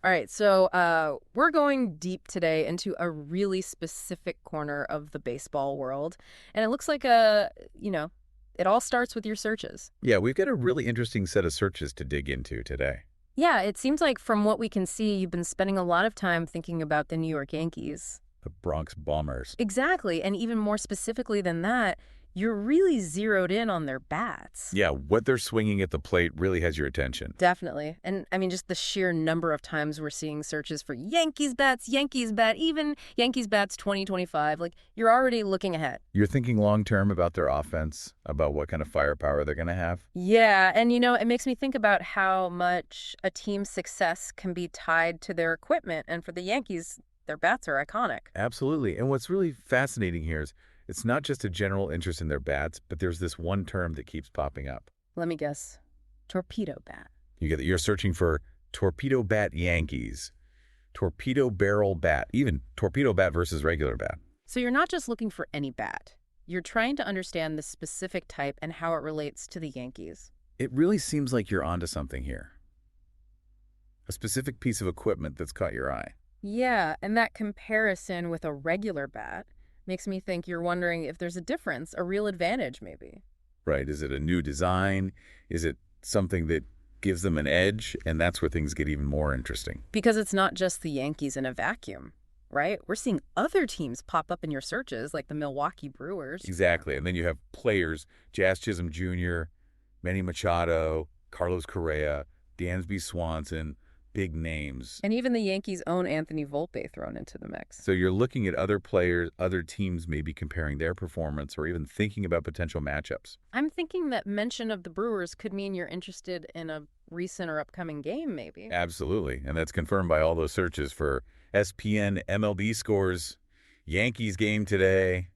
All right, so we're going deep today into a really specific corner of the baseball world, and it looks like it all starts with your searches. Yeah, we've got a really interesting set of searches to dig into today. Yeah, it seems like from what we can see, you've been spending a lot of time thinking about the New York Yankees. The Bronx Bombers. Exactly, and even more specifically than that, you're really zeroed in on their bats. Yeah, what they're swinging at the plate really has your attention. Definitely. And I mean, just the sheer number of times we're seeing searches for Yankees bats, Yankees bat, even Yankees bats 2025. Like, you're already looking ahead. You're thinking long-term about their offense, about what kind of firepower they're going to have. Yeah, and it makes me think about how much a team's success can be tied to their equipment. And for the Yankees, their bats are iconic. Absolutely. And what's really fascinating here is it's not just a general interest in their bats, but there's this one term that keeps popping up. Let me guess. Torpedo bat. You're searching for torpedo bat Yankees, torpedo barrel bat, even torpedo bat versus regular bat. So you're not just looking for any bat. You're trying to understand the specific type and how it relates to the Yankees. It really seems like you're onto something here. A specific piece of equipment that's caught your eye. Yeah, and that comparison with a regular bat makes me think you're wondering if there's a difference, a real advantage maybe. Right. Is it a new design? Is it something that gives them an edge? And that's where things get even more interesting. Because it's not just the Yankees in a vacuum, right? We're seeing other teams pop up in your searches, like the Milwaukee Brewers. Exactly. And then you have players, Jazz Chisholm Jr., Manny Machado, Carlos Correa, Dansby Swanson, big names. And even the Yankees' own Anthony Volpe thrown into the mix. So you're looking at other players, other teams maybe comparing their performance or even thinking about potential matchups. I'm thinking that mention of the Brewers could mean you're interested in a recent or upcoming game, maybe. Absolutely. And that's confirmed by all those searches for SPN MLB scores, Yankees game today,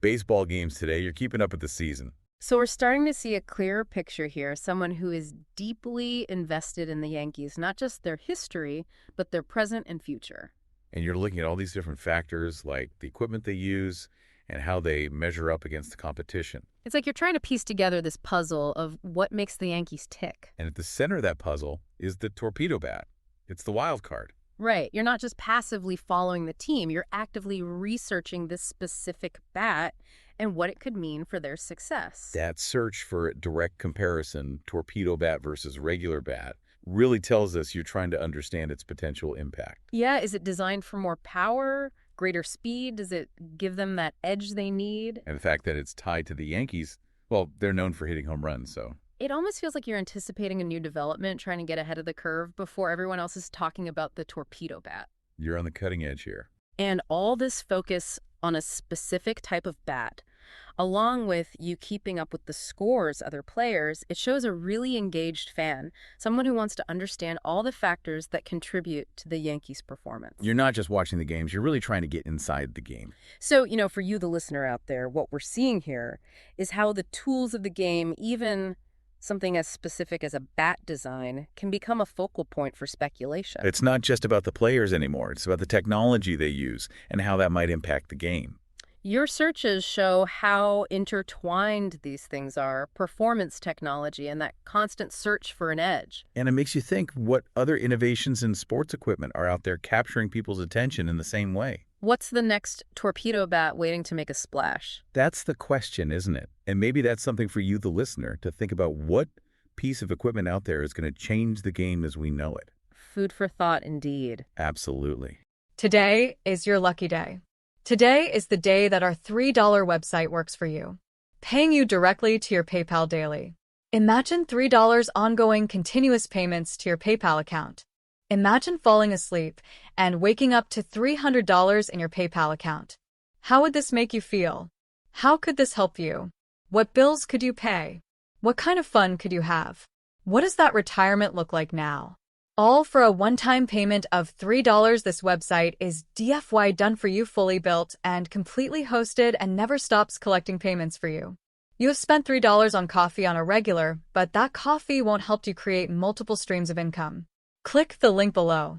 baseball games today. You're keeping up with the season. So we're starting to see a clearer picture here, someone who is deeply invested in the Yankees, not just their history, but their present and future. And you're looking at all these different factors like the equipment they use and how they measure up against the competition. It's like you're trying to piece together this puzzle of what makes the Yankees tick. And at the center of that puzzle is the torpedo bat. It's the wild card. Right. You're not just passively following the team. You're actively researching this specific bat and what it could mean for their success. That search for a direct comparison, torpedo bat versus regular bat, really tells us you're trying to understand its potential impact. Yeah, is it designed for more power, greater speed? Does it give them that edge they need? And the fact that it's tied to the Yankees, well, they're known for hitting home runs, so. It almost feels like you're anticipating a new development, trying to get ahead of the curve before everyone else is talking about the torpedo bat. You're on the cutting edge here. And all this focus on a specific type of bat, along with you keeping up with the scores, other players, it shows a really engaged fan, someone who wants to understand all the factors that contribute to the Yankees' performance. You're not just watching the games, you're really trying to get inside the game. So, for you, the listener out there, what we're seeing here is how the tools of the game, even something as specific as a bat design, can become a focal point for speculation. It's not just about the players anymore. It's about the technology they use and how that might impact the game. Your searches show how intertwined these things are, performance technology and that constant search for an edge. And it makes you think what other innovations in sports equipment are out there capturing people's attention in the same way. What's the next torpedo bat waiting to make a splash? That's the question, isn't it? And maybe that's something for you, the listener, to think about what piece of equipment out there is going to change the game as we know it. Food for thought, indeed. Absolutely. Today is your lucky day. Today is the day that our $3 website works for you, paying you directly to your PayPal daily. Imagine $3 ongoing continuous payments to your PayPal account. Imagine falling asleep and waking up to $300 in your PayPal account. How would this make you feel? How could this help you? What bills could you pay? What kind of fun could you have? What does that retirement look like now? All for a one-time payment of $3. This website is DFY done for you, fully built and completely hosted, and never stops collecting payments for you. You have spent $3 on coffee on a regular, but that coffee won't help you create multiple streams of income. Click the link below.